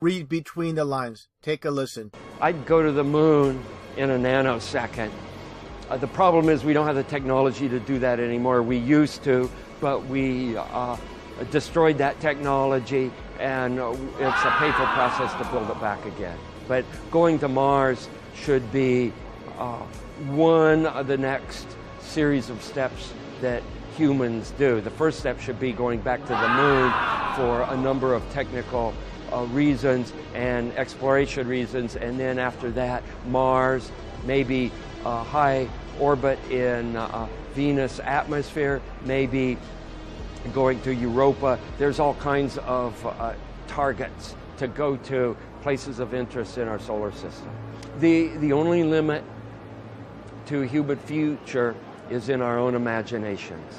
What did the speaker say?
read between the lines. Take a listen. I'd go to the moon in a nanosecond. The problem is we don't have the technology to do that anymore. We used to, but we destroyed that technology, and it's a painful process to build it back again. But going to Mars should be one of the next series of steps that humans do. The first step should be going back to the moon for a number of technical reasons and exploration reasons, and then after that, Mars, maybe high orbit in Venus atmosphere, maybe going to Europa. There's all kinds of targets to go to, places of interest in our solar system. The only limit to human future is in our own imaginations.